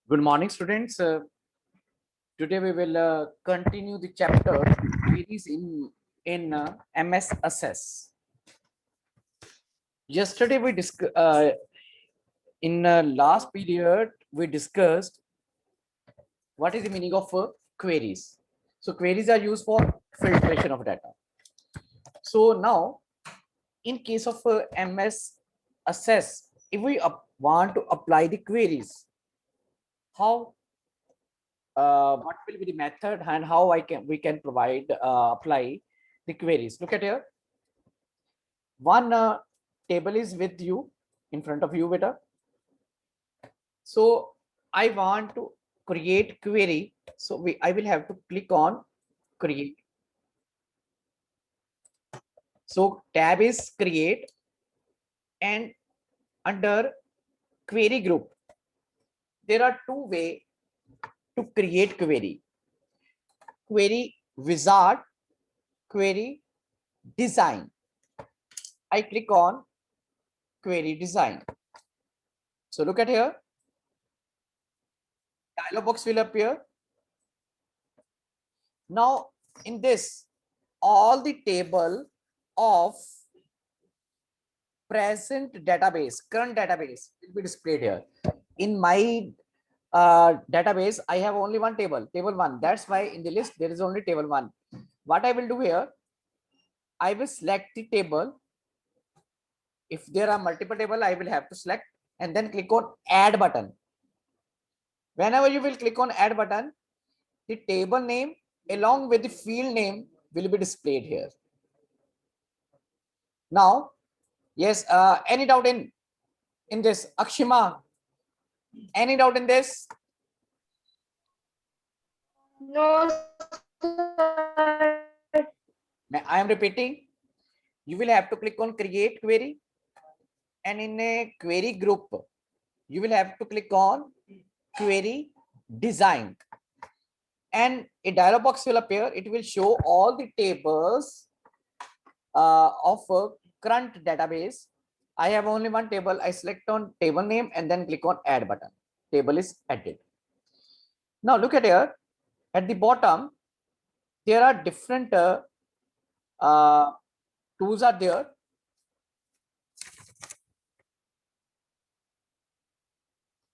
Good morning, students. Today we will continue the chapter queries in MS Assess. Yesterday we in last period we discussed what is the meaning of queries. So queries are used for filtration of data. So now, in case of MS Assess, if we want to apply the queries, how what will be the method and how we can provide apply the queries. Look at here. One table is with you in front of you, beta. So I want to create query. So I will have to click on create. So tab is create, and under query group, there are two ways to create query. Query wizard, query design. I click on query design. So look at here. Dialog box will appear. Now in this, all the table of present database, current database will be displayed here. In my database, I have only one table, table 1. That's why in the list there is only table 1. What I will do here, I will select the table. If there are multiple table, I will have to select and then click on add button. Whenever you will click on add button, the table name along with the field name will be displayed here. Now, yes, any doubt in this? Akshima, any doubt in this? No, sir. I am repeating. You will have to click on create query, and in a query group, you will have to click on query design, and a dialog box will appear. It will show all the tables of a current database. I have only one table. I select on table name and then click on add button. Table is added. Now look at here. At the bottom, there are different tools are there.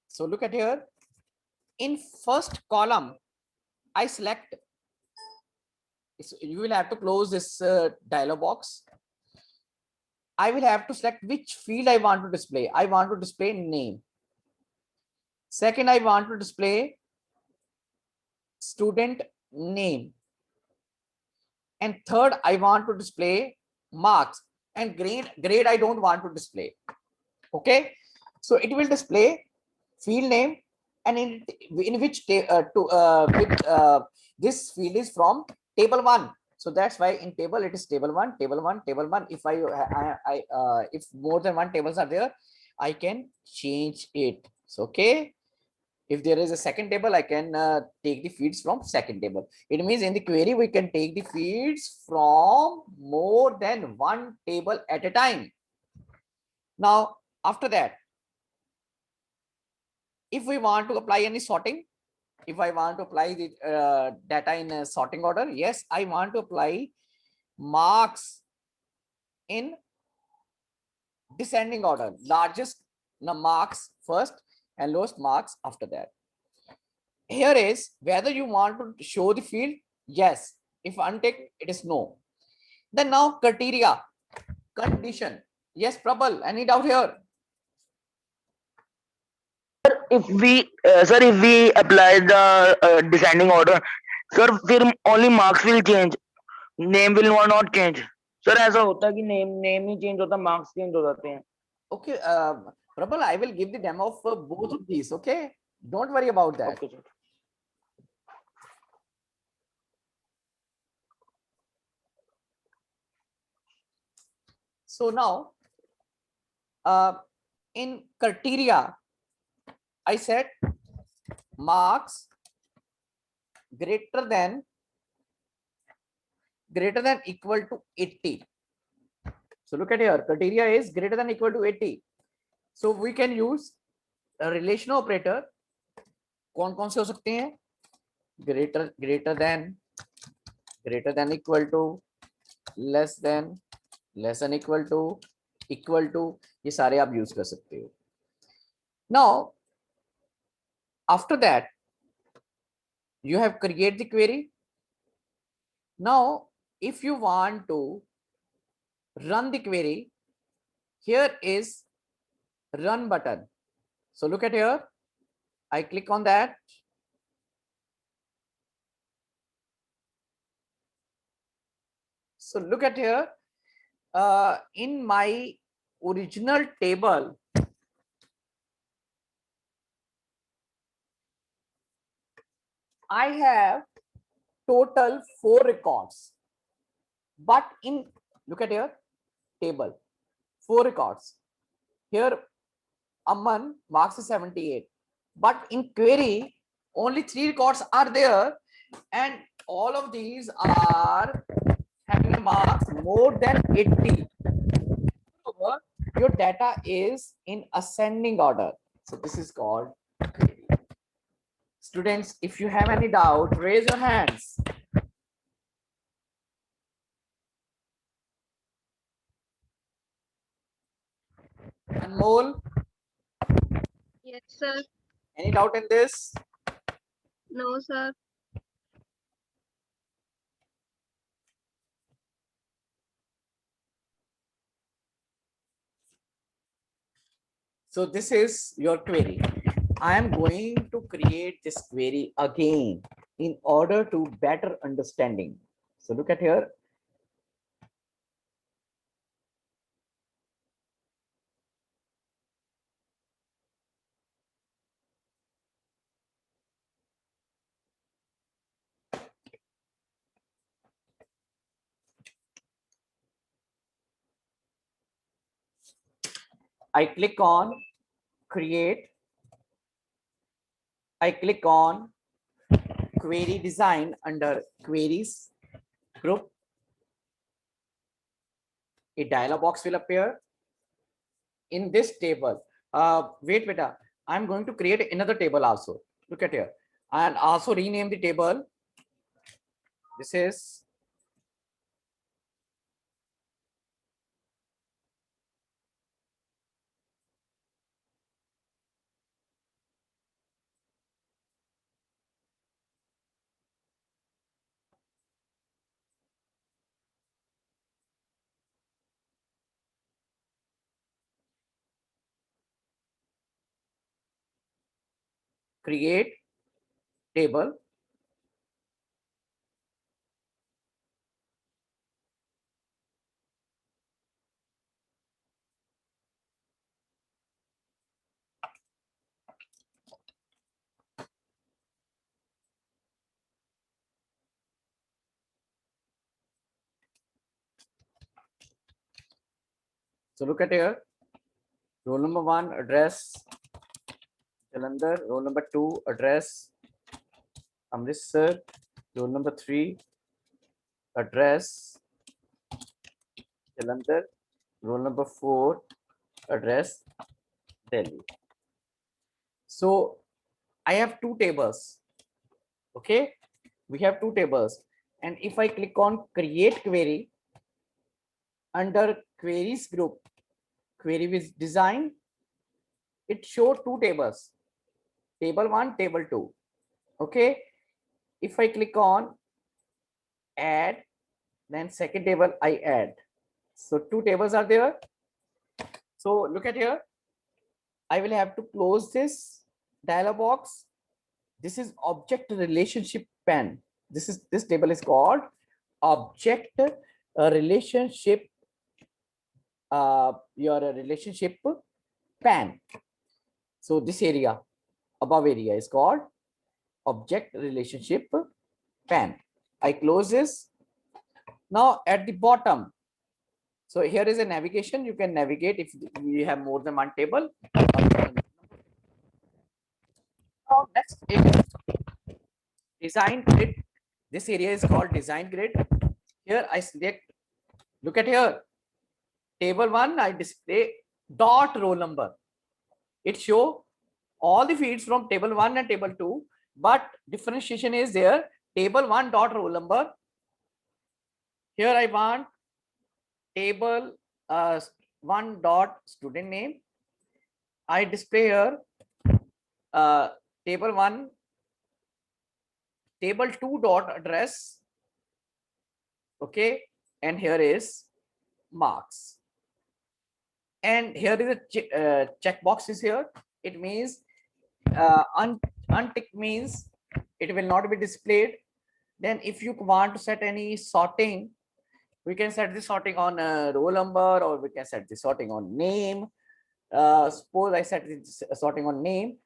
So look at here. In first column, I select. So you will have to close this dialog box. I will have to select which field I want to display. I want to display name. Second, I want to display student name. And third, I want to display marks. And grade I don't want to display. Okay, so it will display field name, and in which this field is from table 1. So that's why in table it is table 1, table 1, table 1. If if more than one tables are there, I can change it. So okay, if there is a second table, I can take the feeds from second table. It means in the query we can take the feeds from more than one table at a time. Now after that, if we want to apply any sorting, if I want to apply the data in a sorting order, yes, I want to apply marks in descending order, largest marks first and lowest marks after that. Here is whether you want to show the field, yes. If untick, it is no. Then now criteria, condition. Yes, Prabal, any doubt here? If we apply the descending order, sir, फिर only marks will change, name will not change. Sir ऐसा होता है कि name ही change होता है, marks change हो जाते हैं. Okay, Prabal, I will give the demo of both of these. Okay, don't worry about that. Okay, sir. So now, in criteria, I said marks greater than equal to 80. So look at here, criteria is greater than equal to 80. So we can use a relation operator कौन कौन से हो सकते हैं? Greater than equal to, less than equal to, ये सारे आप use कर सकते हो. Now after that you have create the query. Now if you want to run the query, here is run button. So look at here, I click on that. So look at here, in my original table, I have total 4 records, but in, look at here, table 4 records. Here Aman marks is 78, but in query only 3 records are there, and all of these are having a marks more than 80. Your data is in ascending order, so this is called query. Students, if you have any doubt, raise your hands. Anmol, Yes, sir. any doubt in this? No, sir. So this is your query. I am going to create this query again in order to better understanding. So look at here. I click on create. I click on query design under queries group. A dialog box will appear. In this table, wait, beta, I'm going to create another table also. Look at here, and also rename the table. This is create table. So look at here, roll number 1 address Jalandhar, roll number 2 address Amritsar, roll number 3 address Jalandhar, roll number 4 address Delhi. So I have 2 tables. Okay, we have 2 tables, and if I click on create query under queries group, query with design, it shows 2 tables, table 1, table 2. Okay, if I click on add, then second table I add. So 2 tables are there. So look at here, I will have to close this dialog box. This is object relationship pane. This table is called object relationship, your relationship pane. So this area, above area, is called object relationship pane. I close this. Now at the bottom, so here is a navigation. You can navigate if you have more than one table. Now next is design grid. This area is called design grid. Here I select, look at here, table 1, I display dot roll number. It show all the fields from table 1 and table 2, but differentiation is there. Table 1 dot roll number. Here I want table 1 dot student name. I display here table 1, table 2 dot address. Okay, and here is marks. And here is a checkbox is here. It means untick means it will not be displayed. Then if you want to set any sorting, we can set the sorting on roll number, or we can set the sorting on name. Suppose I set the sorting on name.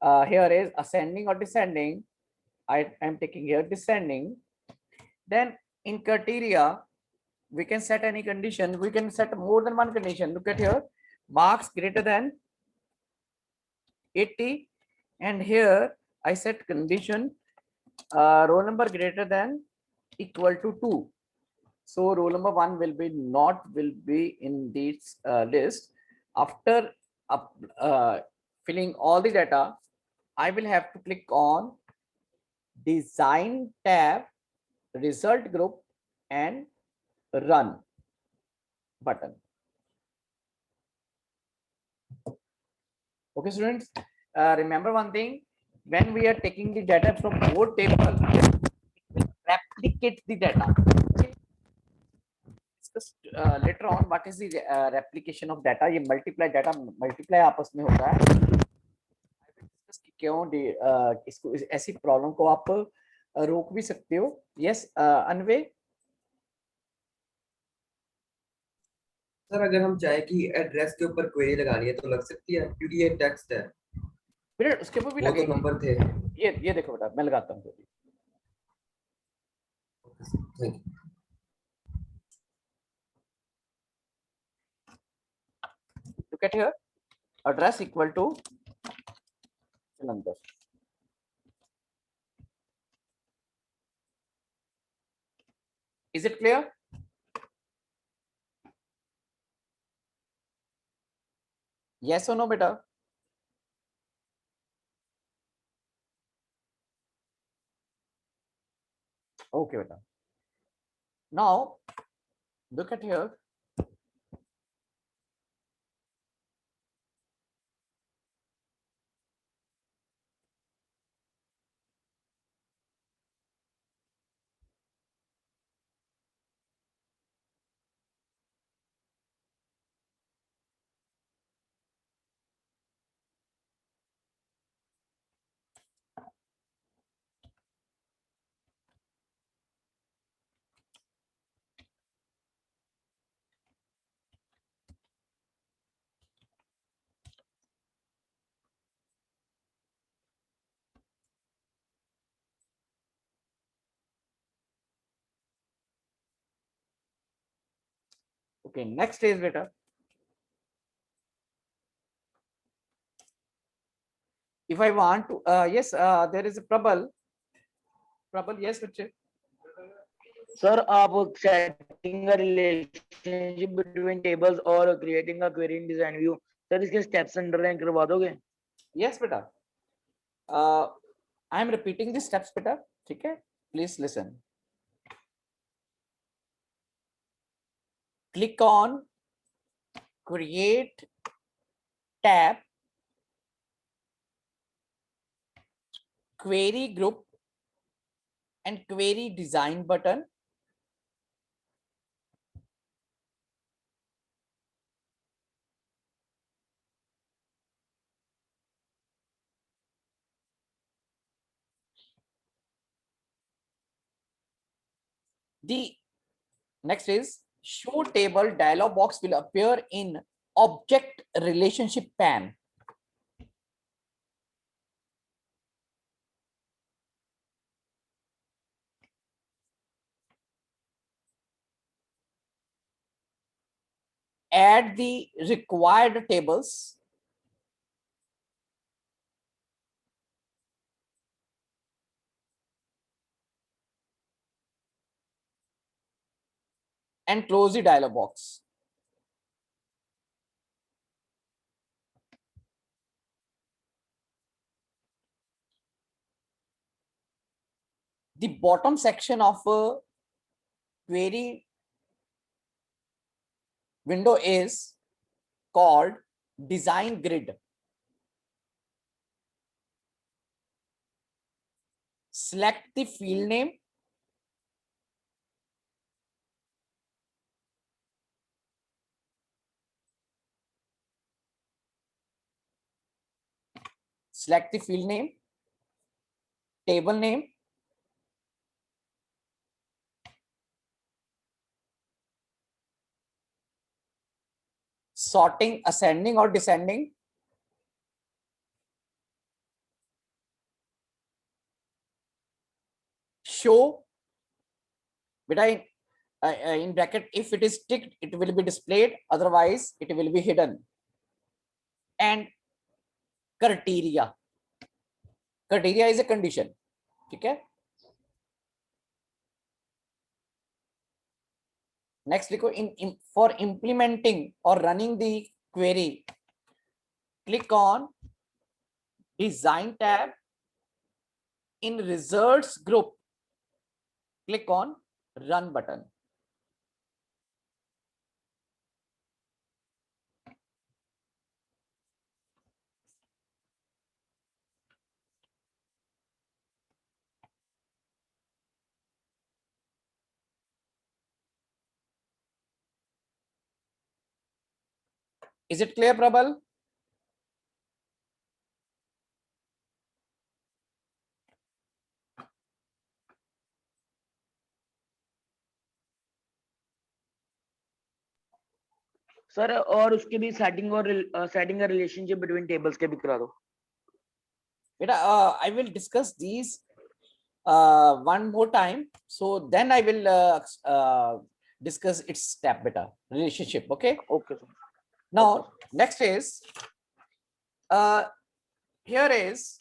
Here is ascending or descending. I am taking here descending. Then in criteria, we can set any condition. We can set more than one condition. Look at here, marks greater than 80, and here I set condition roll number greater than equal to 2. So roll number 1 will be in this list. After filling all the data, I will have to click on design tab, result group, and run button. Okay, students, remember one thing: when we are taking the data from more table, it will replicate the data. Okay? Discuss later on what is the replication of data. ये multiply data multiply आपस में होता है. Discuss कि क्यों इसको ऐसी problem को आप रोक भी सकते हो. Yes, अनवे. सर अगर हम चाहे कि एड्रेस के ऊपर क्वेरी लगानी है तो लग सकती है, क्योंकि ये टेक्स्ट है. बेटा उसके ऊपर भी वो तो लगेगी. नंबर थे. ये देखो बेटा, मैं लगाता हूँ. Thank you. Look at here, address equal to number. Is it clear? Yes or no, beta? Okay, beta. Now, look at here. Okay, next is beta. If I want to, yes, there is a Prabal. Prabal, yes, bachche. Sir आप setting a relationship between tables और creating a query in design view, sir इसके steps underline करवा दोगे? Yes, beta. I am repeating the steps, beta. ठीक है? Please listen. Click on create tab, query group, and query design button. The next is show table dialog box will appear in object relationship pane. Add the required tables. And close the dialog box. the bottom section of a query window is called design grid. Select the field name. Select the field name, table name, sorting ascending or descending, show, beta in bracket, if it is ticked, it will be displayed, otherwise it will be hidden, and criteria. Criteria is a condition. Okay. Next, in for implementing or running the query, click on design tab. In results group, click on run button. Is it clear, Prabal? Sir और उसके भी setting और setting का relationship between tables के भी करा दो. Beta, I will discuss these one more time. So then I will discuss its step beta relationship. Okay. Okay, sir. Now, next is here is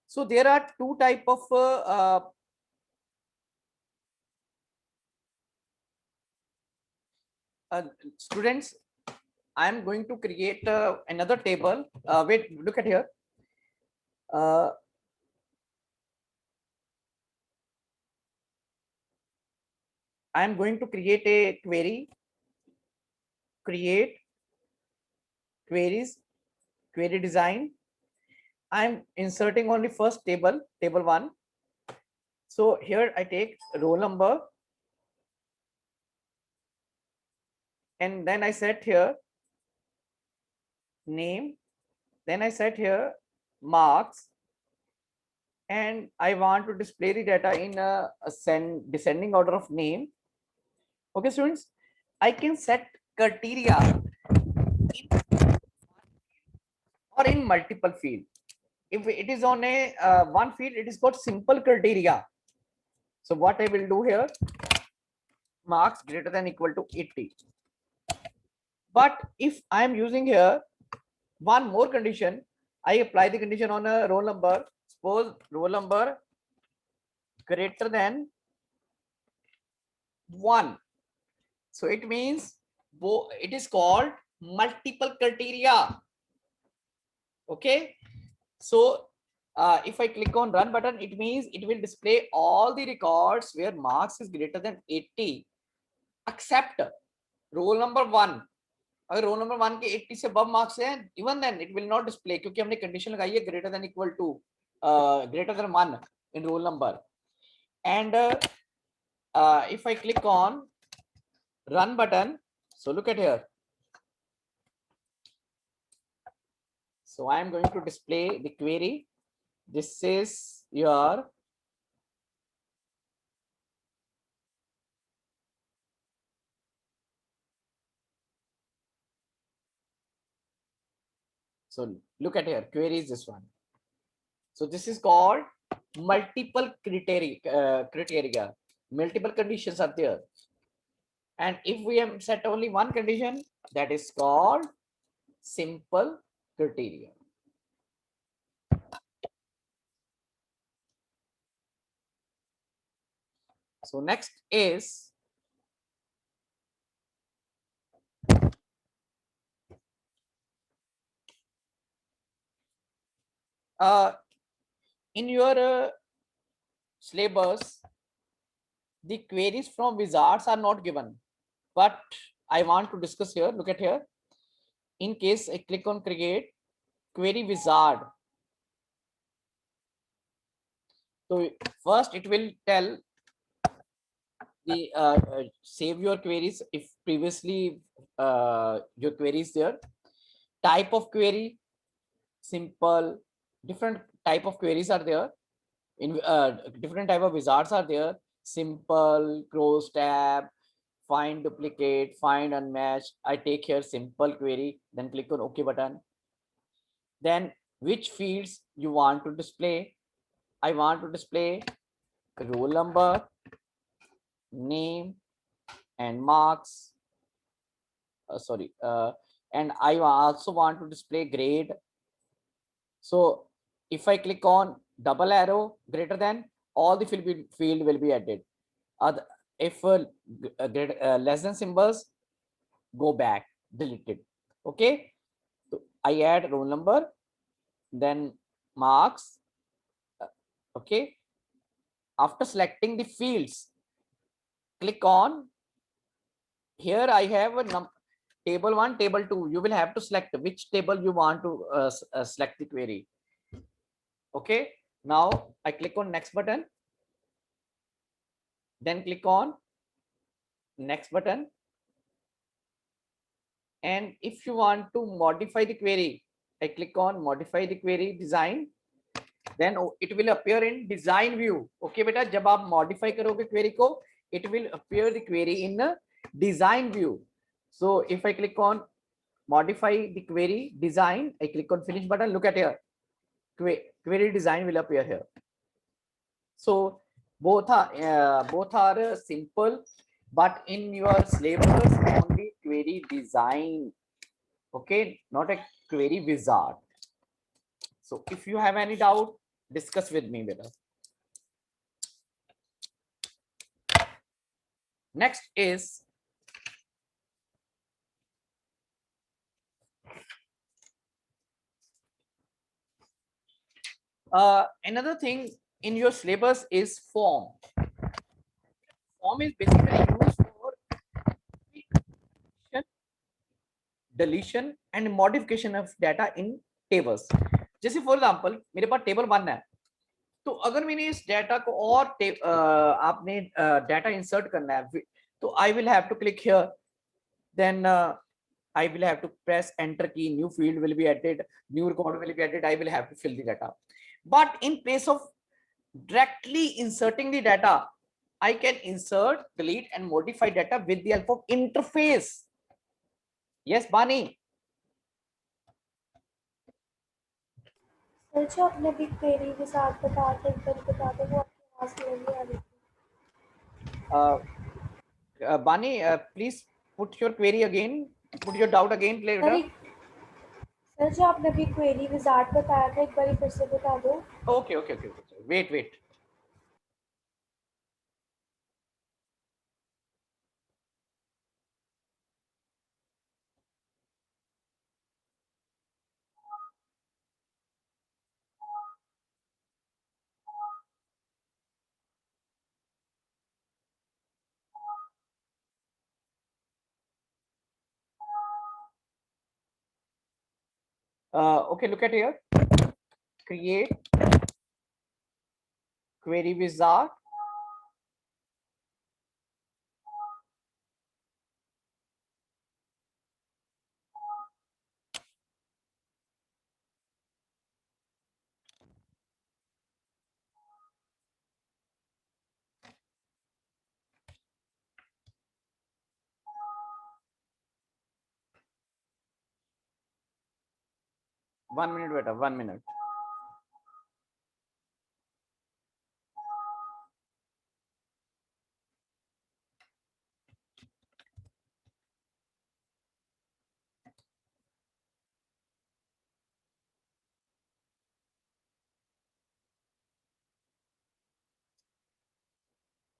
so there are two type of students. I am going to create another table. Wait, look at here. I am going to create a query. Create queries, query design. I'm inserting only first table, table 1. So here I take roll number, and then I set here name, then I set here marks, and I want to display the data in a descending order of name. Okay, students, I can set criteria in or in multiple field. If it is on a one field, it is called simple criteria. So what I will do here, marks greater than equal to 80. But if I am using here one more condition, I apply the condition on a roll number. Suppose roll number greater than 1. So it means it is called multiple criteria. Okay. So if I click on run button, it means it will display all the records where marks is greater than 80 except roll number 1. अगर roll number 1 के 80 से above marks हैं, even then it will not display, क्योंकि हमने condition लगाई है greater than equal to greater than 1 in roll number. And if I click on run button, so look at here. So I am going to display the query. This is your so look at here, query is this one. So this is called multiple criteria. Multiple conditions are there. And if we have set only one condition, that is called simple criteria. So next is In your syllabus, the queries from wizards are not given, but I want to discuss here. Look at here. In case I click on create query wizard, so first it will tell the save your queries if previously your query is there, type of query, simple, different type of queries are there, in different type of wizards are there, simple, close tab, find duplicate, find unmatched. I take here simple query, then click on OK button. Then which fields you want to display? I want to display roll number, name, and marks. Sorry, and I also want to display grade. So if I click on double arrow greater than, all the field will be added. If less than symbols, go back, deleted. Okay, so I add roll number, then marks. Okay, after selecting the fields, click on here. I have a table 1, table 2. You will have to select which table you want to select the query. Okay, now I click on next button, then click on next button, and if you want to modify the query, I click on modify the query design, then it will appear in design view. Okay beta, jab aap modify karoge query ko, it will appear the query in a design view. So if I click on modify the query design, I click on finish button, look at here, query design will appear here. So both are simple, but in your syllabus only query design. Okay, not a query wizard. So if you have any doubt, discuss with me better. Next is another thing in your syllabus is form. Form is basically used for deletion and modification of data in tables. जैसे for example मेरे पास table 1 है, तो अगर मैंने इस data को और आपने डाटा इंसर्ट करना है, तो I will have to click here, then I will have to press enter key, new field will be added, new record will be added, I will have to fill the data. But in place of directly inserting the data, I can insert, delete and modify data with the help of interface. Yes, Bani. Sir जो आपने भी query के साथ बता थे, एक बार बता दो, वो आपकी आवाज़ क्लियर नहीं आ रही थी। Bani, please put your query again, put your doubt again later. Sir जो आपने भी क्वेरी विजार्ड बताया था, एक बार फिर से बता दो। Okay. Wait. Okay, look at here. Create query wizard. One minute, beta, 1 minute.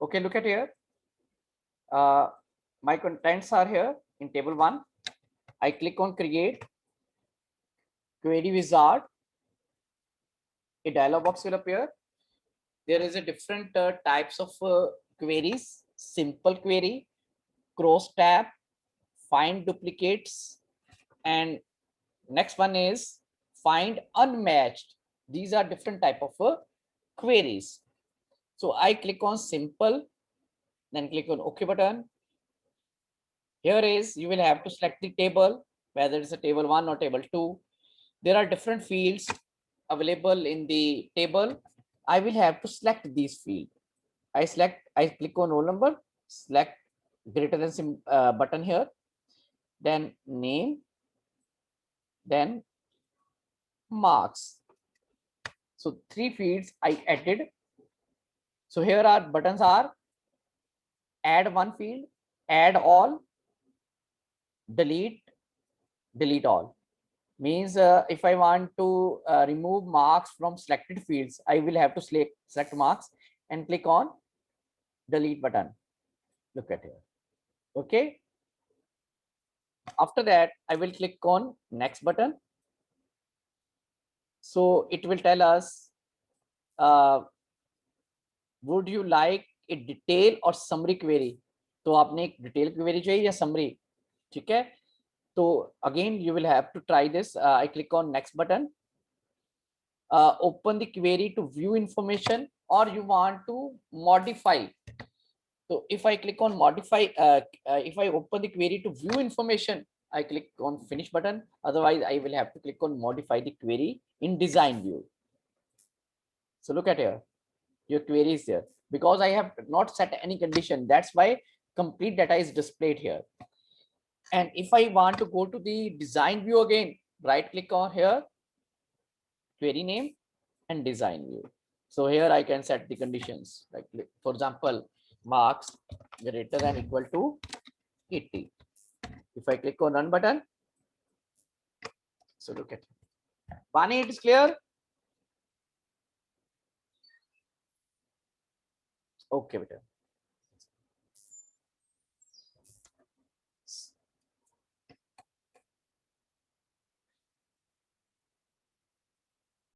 Okay, look at here. My contents are here in table 1. I click on create query wizard. a dialog box will appear. There is a different types of queries: simple query, cross tab, find duplicates, and next one is find unmatched. These are different type of queries. So I click on simple, then click on OK button. Here is, you will have to select the table, whether it's a table 1 or table 2. There are different fields available in the table. I will have to select these fields. I click on roll number, select greater than button here, then name, then marks. So 3 fields I added. So here are buttons are add one field, add all, delete, delete all. Means if I want to remove marks from selected fields, I will have to select marks and click on delete button. Look at here. Okay. After that, I will click on next button. So it will tell us, would you like a detail or summary query? तो आपने एक detail query चाहिए या summary? ठीक है. So again, you will have to try this. I click on next button. Open the query to view information, or you want to modify. So if I click on modify, if I open the query to view information, I click on finish button. Otherwise, I will have to click on modify the query in design view. So look at here, your query is there. Because I have not set any condition, that's why complete data is displayed here. And if I want to go to the design view again, right click on here, query name and design view. So here I can set the conditions, like for example, marks greater than equal to 80. If I click on run button, so look at it. Vani, it is clear? Okay, better.